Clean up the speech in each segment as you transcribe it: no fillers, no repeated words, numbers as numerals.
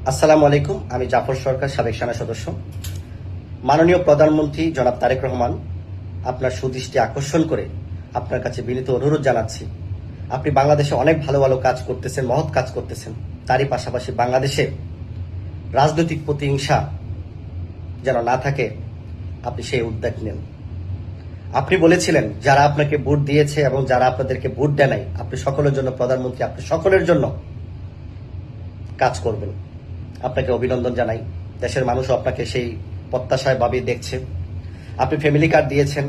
আসসালামু আলাইকুম। আমি জাফর সরকার, সাবেক সেনা সদস্য। মাননীয় প্রধানমন্ত্রী জনাব তারেক রহমান, আপনার সুদৃষ্টি আকর্ষণ করে আপনার কাছে বিনীত অনুরোধ জানাচ্ছি। আপনি বাংলাদেশে অনেক ভালো ভালো কাজ করতেছেন, মহৎ কাজ করতেছেন। তারই পাশাপাশি বাংলাদেশে রাজনৈতিক প্রতিহিংসা যেন না থাকে, আপনি সেই উদ্যোগ নেন। আপনি বলেছিলেন যারা আপনাকে ভোট দিয়েছে এবং যারা আপনাদেরকে ভোট দেয় নাই, আপনি সকলের জন্য প্রধানমন্ত্রী, আপনি সকলের জন্য কাজ করবেন। আপনাকে অভিনন্দন জানাই। দেশের মানুষও আপনাকে সেই প্রত্যাশায় ভাবে দেখছে। আপনি ফ্যামিলি কার্ড দিয়েছেন,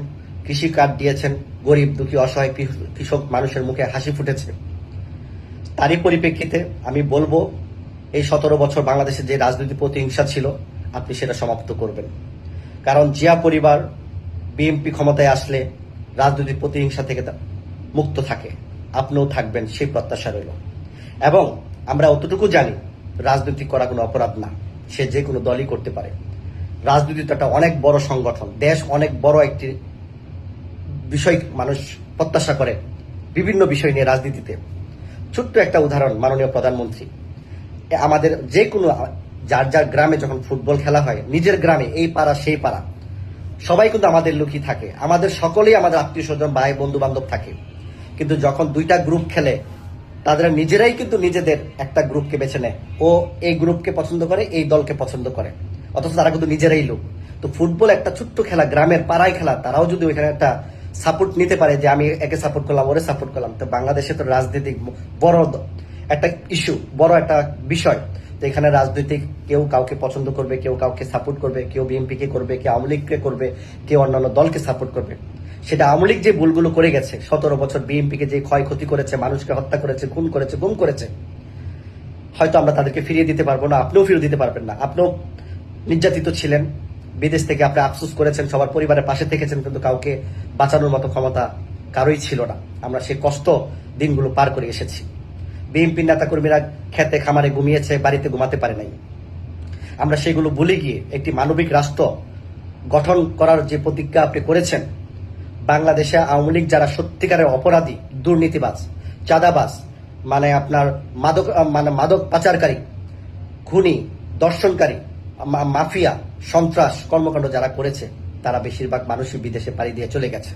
কৃষি কার্ড দিয়েছেন, গরিব দুঃখী অসহায় কৃষক মানুষের মুখে হাসি ফুটেছে। তারই পরিপ্রেক্ষিতে আমি বলবো, এই 17 বছর বাংলাদেশে যে রাজনৈতিক প্রতিহিংসা ছিল, আপনি সেটা সমাপ্ত করবেন। কারণ জিয়া পরিবার বিএনপি ক্ষমতায় আসলে রাজনৈতিক প্রতিহিংসা থেকে মুক্ত থাকে, আপনিও থাকবেন, সেই প্রত্যাশা রইল। এবং আমরা অতটুকু জানি, রাজনীতি করা কোনো অপরাধ না, সে যে কোনো দলই করতে পারে। রাজনীতি তো একটা অনেক বড় সংগঠন, দেশ অনেক বড় একটি বিষয় মানুষ প্রত্যাশা করে বিভিন্ন বিষয় নিয়ে রাজনীতিতে। ছোট্ট একটা উদাহরণ, মাননীয় প্রধানমন্ত্রী, আমাদের যে কোনো যার যার গ্রামে যখন ফুটবল খেলা হয়, নিজের গ্রামে এই পাড়া সেই পাড়া সবাই কিন্তু আমাদের লোকই থাকে, আমাদের সকলেই আমাদের আত্মীয় স্বজন ভাই বন্ধু বান্ধব থাকে। কিন্তু যখন দুইটা গ্রুপ খেলে, তাদের নিজেরাই কিন্তু নিজেদের একটা গ্রুপকে বেছে নেয়, ও এই গ্রুপকে পছন্দ করে, এই দলকে পছন্দ করে, অথচ তারা কিন্তু নিজেরাই লোক। তো ফুটবল একটা ছোট্ট খেলা, গ্রামের পাড়ায় খেলা, তারাও যদি ওইখানে একটা সাপোর্ট নিতে পারে যে আমি একে সাপোর্ট করলাম, ওরে সাপোর্ট করলাম, তো বাংলাদেশে তো রাজনৈতিক বড় একটা ইস্যু, বড় একটা বিষয়। তো এখানে রাজনৈতিক কেউ কাউকে পছন্দ করবে, কেউ কাউকে সাপোর্ট করবে, কেউ বিএনপিকে করবে, কেউ আওয়ামী লীগকে করবে, কেউ অন্যান্য দলকে সাপোর্ট করবে। সেটা আওয়ামী লীগ যে ভুলগুলো করে গেছে, 17 বছর বিএনপিকে যে ক্ষয়ক্ষতি করেছে, মানুষকে হত্যা করেছে, খুন করেছে, গুম করেছে, হয়তো আমরা তাদেরকে ফিরিয়ে দিতে পারবো না, আপনিও ফিরিয়ে দিতে পারবেন না। আপনিও নির্যাতিত ছিলেন, বিদেশ থেকে আপনি আফসোস করেছেন, সবার পরিবারের পাশে থেকেছেন, কিন্তু কাউকে বাঁচানোর মতো ক্ষমতা কারোই ছিল না। আমরা সেই কষ্ট দিনগুলো পার করে এসেছি। বিএনপির নেতাকর্মীরা খেতে খামারে ঘুমিয়েছে, বাড়িতে ঘুমাতে পারে নাই। আমরা সেগুলো ভুলে গিয়ে একটি মানবিক রাষ্ট্র গঠন করার যে প্রতিজ্ঞা আপনি করেছেন, বাংলাদেশে আওয়ামী লীগ যারা সত্যিকারের অপরাধী, দুর্নীতিবাজ, চাঁদাবাজ, মানে আপনার মাদক পাচারকারী, খুনি, দর্শনকারী, মাফিয়া, সন্ত্রাস কর্মকাণ্ড যারা করেছে, তারা বেশিরভাগ মানুষই বিদেশে পাড়ি দিয়ে চলে গেছে।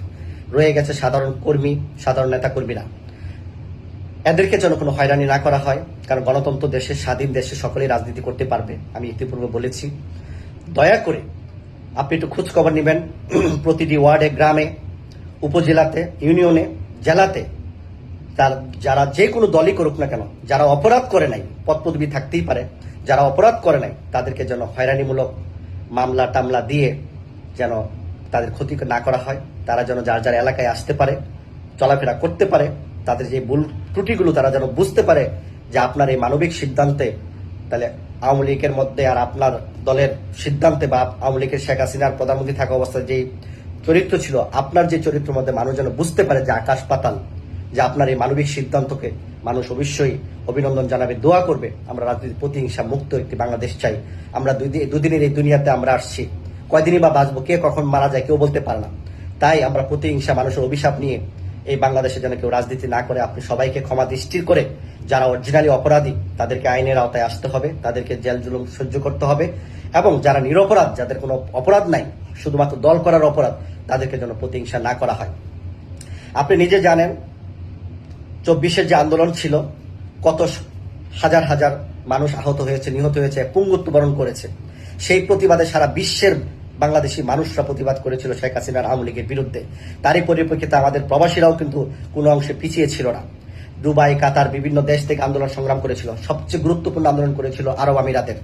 রয়ে গেছে সাধারণ কর্মী, সাধারণ নেতা কর্মীরা। এদেরকে যেন কোনো হয়রানি না করা হয়, কারণ গণতন্ত্র দেশে, স্বাধীন দেশে সকলেই রাজনীতি করতে পারবে। আমি ইতিপূর্বে বলেছি, দয়া করে আপনি একটু খোঁজ খবর নেবেন। প্রতিটি ওয়ার্ডে, গ্রামে, উপজেলাতে, ইউনিয়নে, জেলাতে, যারা যে কোনো দলই করুক না কেন, যারা অপরাধ করে নাই, পদ পদবি থাকতেই পারে, যারা অপরাধ করে নাই, তাদেরকে যেন হয়রানিমূলক মামলা টামলা দিয়ে যেন তাদের ক্ষতি না করা হয়। তারা যেন যার যার এলাকায় আসতে পারে, চলাফেরা করতে পারে, তাদের যে ভুল ত্রুটিগুলো তারা যেন বুঝতে পারে যে আপনার এই মানবিক সিদ্ধান্তে, তাহলে আওয়ামী লীগের মধ্যে আর আপনার দলের সিদ্ধান্তে, বা আওয়ামী লীগের শেখ হাসিনার প্রধানমন্ত্রী থাকা অবস্থায় যে চরিত্র ছিল, আপনার যে চরিত্রের মধ্যে মানুষ যেন বুঝতে পারে যে আকাশ পাতাল, যে আপনার এই মানবিক সিদ্ধান্তকে মানুষ অবশ্যই অভিনন্দন জানাবে, দোয়া করবে। আমরা রাজনীতি প্রতিহিংসা মুক্ত একটি বাংলাদেশ চাই। আমরা দুদিনের এই দুনিয়াতে আমরা আসছি, কয়দিনই বা বাঁচবো, কে কখন মারা যায় কেউ বলতে পারে না। তাই আমরা প্রতিহিংসা, মানুষের অভিশাপ নিয়ে এই বাংলাদেশে যেন কেউ রাজনীতি না করে। আপনি সবাইকে ক্ষমা দৃষ্টির করে, যারা অরিজিনালি অপরাধী তাদেরকে আইনের আওতায় আসতে হবে, তাদেরকে জেল জুলুম সহ্য করতে হবে, এবং যারা নিরপরাধ, যাদের কোনো অপরাধ নাই, শুধুমাত্র দল করার অপরাধ, তাদেরকে যেন প্রতিহিংসা না করা হয়। আপনি নিজে জানেন 24-এর যে আন্দোলন ছিল, কত হাজার হাজার মানুষ আহত হয়েছে, নিহত হয়েছে, পঙ্গুত্ব বরণ করেছে। সেই প্রতিবাদে সারা বিশ্বের বাংলাদেশি মানুষরা প্রতিবাদ করেছিল শেখ হাসিনার আওয়ামী লীগের বিরুদ্ধে। তারই পরিপ্রেক্ষিতে আমাদের প্রবাসীরাও কিন্তু কোনো অংশে পিছিয়ে ছিল না। দুবাই, কাতার, বিভিন্ন দেশ থেকে আন্দোলন সংগ্রাম করেছিল। সবচেয়ে গুরুত্বপূর্ণ আন্দোলন করেছিল আরব আমিরাতের।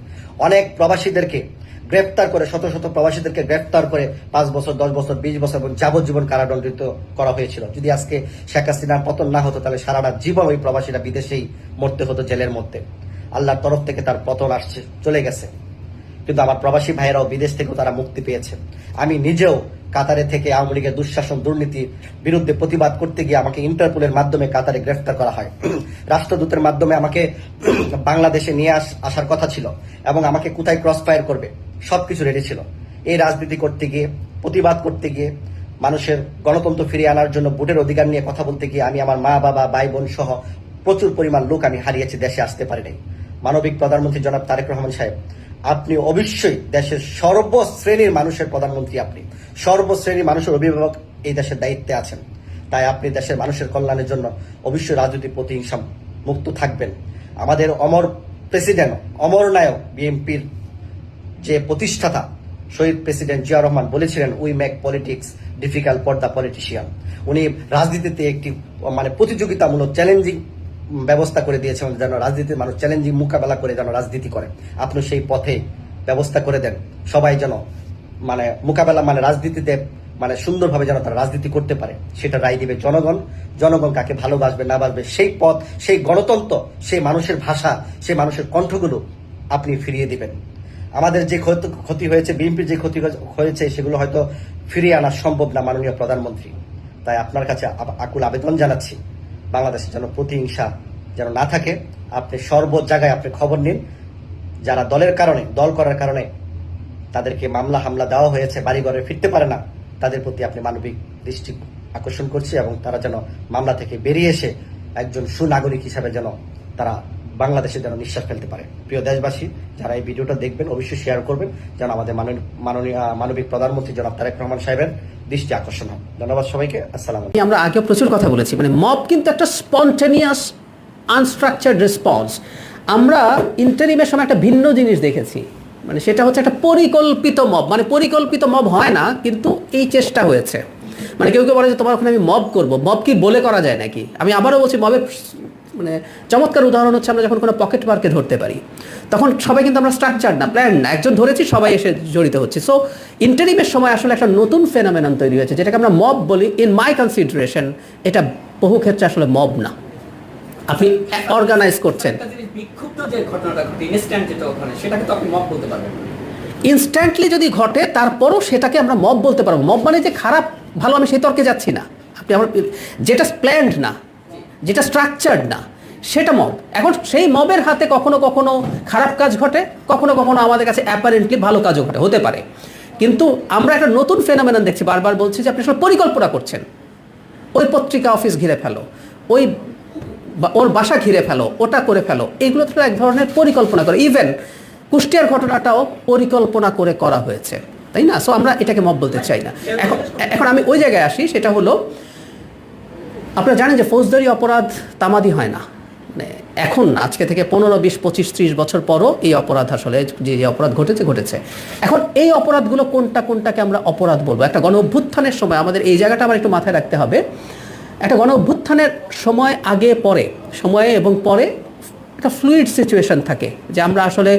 অনেক প্রবাসীদেরকে গ্রেফতার করে, শত শত প্রবাসীদেরকে গ্রেফতার করে 5 বছর, 10 বছর, 20 বছর এবং যাবজ্জীবন কারাদণ্ডিত করা হয়েছিল। যদি আজকে শেখ হাসিনার পতন না হতো, তাহলে সারাটা জীবন ওই প্রবাসীরা বিদেশেই মরতে হতো, জেলের মধ্যে। আল্লাহর তরফ থেকে তার পতন আসছে, চলে গেছে, কিন্তু আমার প্রবাসী ভাইয়েরাও বিদেশ থেকেও তারা মুক্তি পেয়েছে। আমি নিজেও কাতারে থেকে আওয়ামী লীগের দুঃশাসন, দুর্নীতির বিরুদ্ধে প্রতিবাদ করতে গিয়ে আমাকে ইন্টারপোলের মাধ্যমে কাতারে গ্রেফতার করা হয়। রাষ্ট্রদূতের মাধ্যমে আমাকে বাংলাদেশে নিয়ে আসার কথা ছিল, এবং আমাকে কোথায় ক্রস ফায়ার করবে সবকিছু রেডি ছিল। এই রাজনীতি করতে গিয়ে, প্রতিবাদ করতে গিয়ে, মানুষের গণতন্ত্র ফিরিয়ে আনার জন্য ভোটের অধিকার নিয়ে কথা বলতে গিয়ে আমি আমার মা বাবা ভাই বোন সহ প্রচুর পরিমাণ লোক আমি হারিয়েছি, দেশে আসতে পারি নাই। মানবিক প্রধানমন্ত্রী জনাব তারেক রহমান সাহেব, আপনি অবশ্যই দেশের সর্বশ্রেণীর মানুষের প্রধানমন্ত্রী, আপনি সর্বশ্রেণীর মানুষের অভিভাবক, এই দেশের দায়িত্বে আছেন। তাই আপনি দেশের মানুষের কল্যাণের জন্য অবশ্যই রাজনৈতিক প্রতিহিংসা মুক্ত থাকবেন। আমাদের অমর প্রেসিডেন্ট, অমর নায়ক, বিএনপির যে প্রতিষ্ঠাতা শহীদ প্রেসিডেন্ট জিয়া রহমান বলেছিলেন, we make politics difficult for the politician. উনি রাজনীতিতে একটি প্রতিযোগিতামূলক চ্যালেঞ্জিং ব্যবস্থা করে দিয়েছেন, যেন রাজনীতির মানুষ চ্যালেঞ্জিং মোকাবেলা করে যেন রাজনীতি করে। আপনি সেই পথে ব্যবস্থা করে দেন, সবাই যেন মোকাবেলা রাজনীতিতে সুন্দরভাবে যেন তারা রাজনীতি করতে পারে, সেটা রায় দিবে জনগণ। জনগণ কাকে ভালোবাসবে না বাসবে, সেই পথ, সেই গণতন্ত্র, সেই মানুষের ভাষা, সেই মানুষের কণ্ঠগুলো আপনি ফিরিয়ে দিবেন। আমাদের যে ক্ষতি হয়েছে, বিএনপির যে ক্ষতি হয়েছে, সেগুলো হয়তো ফিরিয়ে আনা সম্ভব না মাননীয় প্রধানমন্ত্রী। তাই আপনার কাছে আকুল আবেদন জানাচ্ছি, বাংলাদেশে যেন প্রতিহিংসা যেন না থাকে। আপনি সর্ব জায়গায় আপনি খবর নিন, যারা দল করার কারণে তাদেরকে মামলা হামলা দেওয়া হয়েছে, বাড়িঘরে ফিরতে পারে না, তাদের প্রতি আপনি মানবিক দৃষ্টি আকর্ষণ করছি, এবং তারা যেন মামলা থেকে বেরিয়ে এসে একজন সুনাগরিক হিসাবে যেন তারা বাংলাদেশে যেন নিঃশ্বাস ফেলতে পারে। প্রিয় দেশবাসী, যারা এই ভিডিওটা দেখবেন অবশ্যই শেয়ার করবেন, যেন আমাদের মানবিক প্রধানমন্ত্রী জনাব তারেক রহমান সাহেবের দৃষ্টি আকর্ষণ হয়। ধন্যবাদ সবাইকে। আসসালামু আলাইকুম। আমরা আগেও প্রচুর কথা বলেছি, মব কিন্তু একটা স্পন্টেনিয়াস আনস্ট্রাকচার্ড রেসপন্স। আমরা ইন্টারিমের সময় একটা ভিন্ন জিনিস দেখেছি, সেটা হচ্ছে একটা পরিকল্পিত মব। পরিকল্পিত মব হয় না, কিন্তু এই চেষ্টা হয়েছে। কেউ কেউ বলে যে তোমার ওখানে আমি মব করবো। মব কি বলে করা যায় নাকি? আমি আবারও বলছি, মবের চমৎকার উদাহরণ হচ্ছে আমরা যখন কোনো পকেট মারকে ধরতে পারি, তখন সবাই কিন্তু আমরা স্ট্রাকচার না, প্ল্যান না, একজন ধরেছি সবাই এসে জড়িত হচ্ছে। সো ইন্টারিমের সময় আসলে একটা নতুন ফেনোমেনন তৈরি হয়েছে, যেটাকে আমরা মব বলি। ইন মাই কনসিডারেশন এটা বহু ক্ষেত্রে আসলে মব না, আপনি অর্গানাইজ করছেন। ইনস্ট্যান্টলি যদি ঘটে, তারপরও সেটাকে আমরা মব বলতে পারবো। মব যে খারাপ ভালো, আমি সেই তর্কে যাচ্ছি না। আপনি আমার যেটা প্ল্যান্ড না, যেটা স্ট্রাকচার্ড না, সেটা মব। এখন সেই মবের হাতে কখনো কখনো খারাপ কাজ ঘটে, কখনো কখনো আমাদের কাছে অ্যাপারেন্টলি ভালো কাজও হতে পারে। কিন্তু আমরা একটা নতুন ফেনোমেনন দেখছি, বারবার বলছি যে আপনি আসলে পরিকল্পনা করছেন। ওই পত্রিকা অফিস ঘিরে ফেলো, ওর বাসা ঘিরে ফেলো, ওটা করে ফেলো, এগুলো তো এক ধরনের পরিকল্পনা করে। ইভেন কুষ্টিয়ার ঘটনাটাও পরিকল্পনা করে করা হয়েছে, তাই না? সো আমরা এটাকে মব বলতে চাই না। এখন আমি ওই জায়গায় আসি, সেটা হলো, আপনারা জানেন যে ফৌজদারি অপরাধ তামাদি হয় না। এখন আজকে থেকে 15, 20, 25, 30 বছর পরও এই অপরাধ আসলে যে অপরাধ ঘটেছে। এখন এই অপরাধগুলো কোনটাকে আমরা অপরাধ বলবো? একটা গণ অভ্যুত্থানের সময় আমাদের এই জায়গাটা আবার একটু মাথায় রাখতে হবে। একটা গণ অভ্যুত্থানের সময় আগে পরে, সময়ে এবং পরে একটা ফ্লুইড সিচুয়েশন থাকে, যে আমরা আসলে